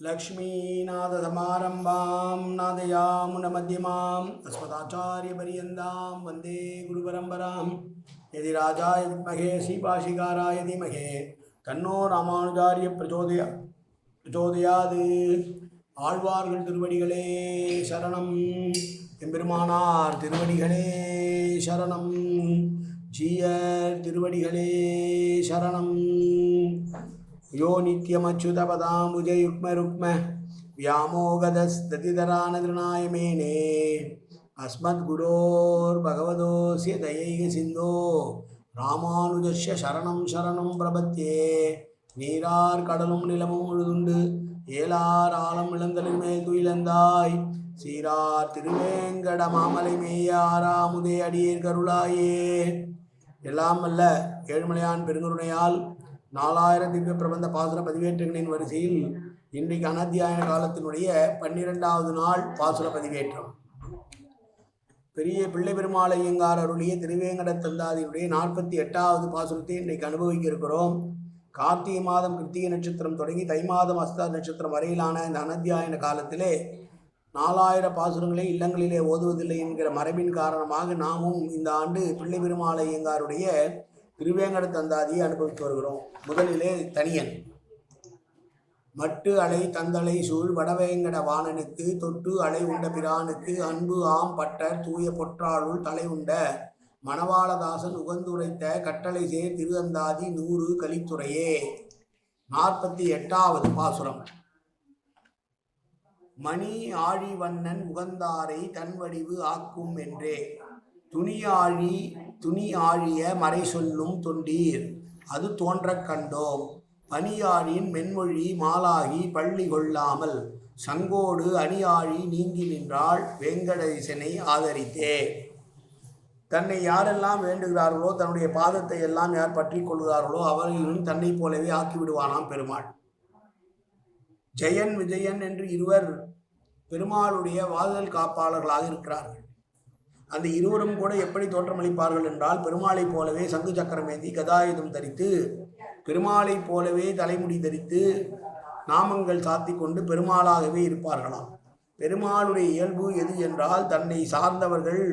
लक्ष्मीनाथसमारम्भां नादयामुनमध्यमाम् अस्मदाचार्यपर्यन्तां वन्दे गुरुपरम्परां यदि राजाय विद्महे श्रीपाशिकाराय धीमहि तन्नो रामानुजार्य பிரச்சோதயாது. ஆழ்வார்கள் திருவடிகளே சரணம், எம்பெருமானார் திருவடிகளே சரணம், ஜீயர் திருவடிகளே சரணம். यो नित्यमच्युतपदाम्बुजयुग्मरुक्म व्यामोगदस्ततिधरानतृणाय मेने अस्मद्गुरोर्भगवतोऽस्य दयैकसिन्धो रामानुजस्य शरणं शरणं प्रपद्ये. நீரார் கடலும் நிலமும் முழுதுண்டு ஏலார் ஆலம் இளந்தலின் மேல் துயிலந்தாய் சீரார் திருவேங்கட மாமலை மேயாராமுதே அடியேர் கருளாயே. எல்லாம் அல்ல ஏழுமலையான் பெருங்கருணையால் 4000 திவ்ய பிரபந்த பாசுர பதிவேற்றங்களின் வரிசையில் இன்றைக்கு அனத்தியாயன காலத்தினுடைய 12வது நாள் பாசுர பதிவேற்றம். பெரிய பிள்ளை பெருமாள் ஐயங்கார் அருளிய திருவேங்கட தந்தாதியுடைய 48வது பாசுரத்தை இன்றைக்கு அனுபவிக்க இருக்கிறோம். கார்த்திகை மாதம் கிருத்திகை நட்சத்திரம் தொடங்கி தை மாதம் அஸ்தா நட்சத்திரம் வரையிலான இந்த அனத்தியாயன காலத்திலே 4000 பாசுரங்களை இல்லங்களிலே ஓதுவதில்லை என்கிற மரபின் காரணமாக நாமும் இந்த ஆண்டு பிள்ளை பெருமாள் ஐயங்காருடைய திருவேங்கட தந்தாதியை அனுபவித்து வருகிறோம். முதலிலே தனியன். மட்டு அலை தந்தலை சூழ் வடவேங்கட வாணனுக்கு தொட்டு அலை உண்ட பிரானுக்கு அன்பு ஆம் பட்டர் தூய பொற்றாளுள் தலை உண்ட மணவாளதாசன் உகந்துரைத்த கட்டளை சேர் திரு அந்தாதி 100 கலித்துறையே. 48வது பாசுரம். மணி ஆழி வண்ணன் உகந்தாரை தன்வடிவு ஆக்கும் என்றே துணி ஆழிய மறை சொல்லும் தொண்டீர் அது தோன்றக் கண்டோம் பனியாழின் மென்மொழி மாலாகி பள்ளி கொள்ளாமல் சங்கோடு அணியாழி நீங்கி நின்றாள் வெங்கடேசனை ஆதரித்தே. தன்னை யாரெல்லாம் வேண்டுகிறார்களோ தன்னுடைய பாதத்தை எல்லாம் யார் பற்றி கொள்கிறார்களோ அவர்களும் தன்னை போலவே ஆக்கிவிடுவானாம் பெருமாள். ஜெயன் விஜயன் என்று இருவர் பெருமாளுடைய வாதல் காப்பாளர்களாக இருக்கிறார்கள். அந்த இருவரும் கூட எப்படி தோற்றமளிப்பார்கள் என்றால் பெருமாளை போலவே சங்கு சக்கரமேந்தி கதாயுதம் தரித்து பெருமாளை போலவே தலைமுடி தரித்து நாமங்கள் சாத்தி கொண்டு பெருமாளாகவே இருப்பார்களாம். பெருமாளுடைய இயல்பு எது என்றால் தன்னை சார்ந்தவர்கள்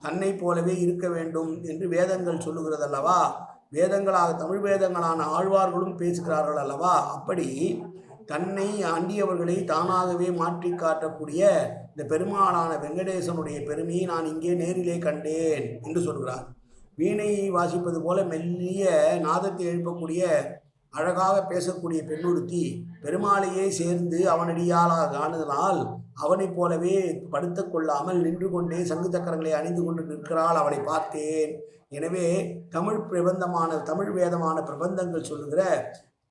தன்னை போலவே இருக்க வேண்டும் என்று வேதங்கள் சொல்லுகிறது அல்லவா. வேதங்களாக தமிழ் வேதங்களான ஆழ்வார்களும் பேசுகிறார்கள் அல்லவா. அப்படி தன்னை அண்டியவர்களை தானாகவே மாற்றி காட்டக்கூடிய இந்த பெருமாளான வெங்கடேசனுடைய பெருமையை நான் இங்கே நேரிலே கண்டேன் என்று சொல்கிறார். வீணையை வாசிப்பது போல மெல்லிய நாதத்தை எழுப்பக்கூடிய அழகாக பேசக்கூடிய பெண்ணுறுத்தி பெருமாளையே சேர்ந்து அவனடியாளாக ஆனதனால் அவனைப் போலவே படுத்து கொள்ளாமல் நின்று கொண்டே சங்கு சக்கரங்களை அணிந்து கொண்டு நிற்கிறாள். அவளை பார்த்தேன். எனவே தமிழ் வேதமான பிரபந்தங்கள் சொல்லுகிற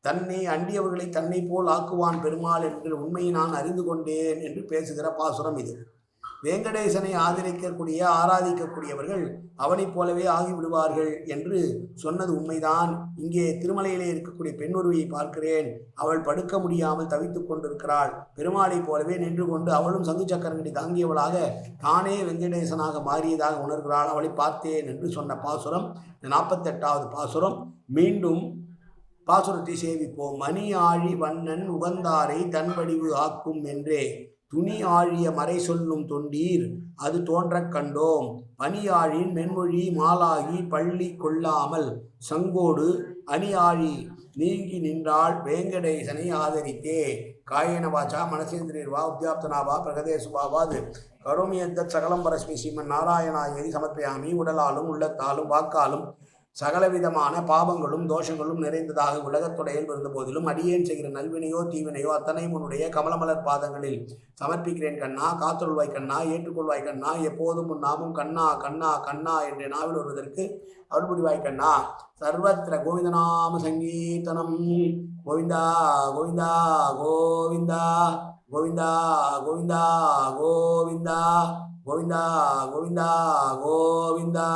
தன்னை அண்டியவர்களை தன்னை போல் ஆக்குவான் பெருமாள் என்கிற உண்மையை நான் அறிந்து கொண்டேன் என்று பேசுகிற பாசுரம் இது. வெங்கடேசனை ஆராதிக்கக்கூடியவர்கள் அவனைப் போலவே ஆகிவிடுவார்கள் என்று சொன்னது உண்மைதான். இங்கே திருமலையிலே இருக்கக்கூடிய பெண்ணுருவியை பார்க்கிறேன். அவள் படுக்க முடியாமல் தவித்துக் கொண்டிருக்கிறாள். பெருமாளை போலவே நின்று கொண்டு அவளும் சங்கு சக்கரங்களை தாங்கியவளாக தானே வெங்கடேசனாக மாறியதாக உணர்கிறாள். அவளை பார்த்தேன் என்று சொன்ன பாசுரம் 48வது பாசுரம். மீண்டும் பாசுரத்தை சேவிப்போம். மணி ஆழி வண்ணன் உகந்தாரை தன்வடிவு ஆக்கும் என்றே துணி ஆழிய மறை சொல்லும் தொண்டீர் அது தோன்றக் கண்டோம் பனியாழின் மென்மொழி மாலாகி பள்ளி கொள்ளாமல் சங்கோடு அணியாழி நீங்கி நின்றாள் வேங்கடேசனை ஆதரித்தே. காயேன வாச்சா மனசேந்திரியர்வா உத்யாப்தனாவா பிரகதேசுபாவாது கரோமியத்த சகலம் பரஸ்மி ஸ்ரீமன் நாராயணாயதி சமர்ப்பயாமி. உடலாலும் உள்ளத்தாலும் வாக்காலும் சகலவிதமான பாவங்களும் தோஷங்களும் நிறைந்ததாக உலகத்துடைய இருந்த போதிலும் அடியேன் செய்கிற நல்வினையோ தீவினையோ அத்தனையும் உன்னுடைய கமலமலர் பாதங்களில் சமர்ப்பிக்கிறேன் கண்ணா. காத்தொள்வாய் கண்ணா, ஏற்றுக்கொள்வாய் கண்ணா. எப்போதும் உன் நாமும் கண்ணா கண்ணா கண்ணா என்ற நாவில் வருவதற்கு அருள் புரிவாய் கண்ணா. சர்வத்திர கோவிந்தநாம சங்கீர்த்தனம். கோவிந்தா கோவிந்தா கோவிந்தா கோவிந்தா கோவிந்தா கோவிந்தா கோவிந்தா கோவிந்தா கோவிந்தா.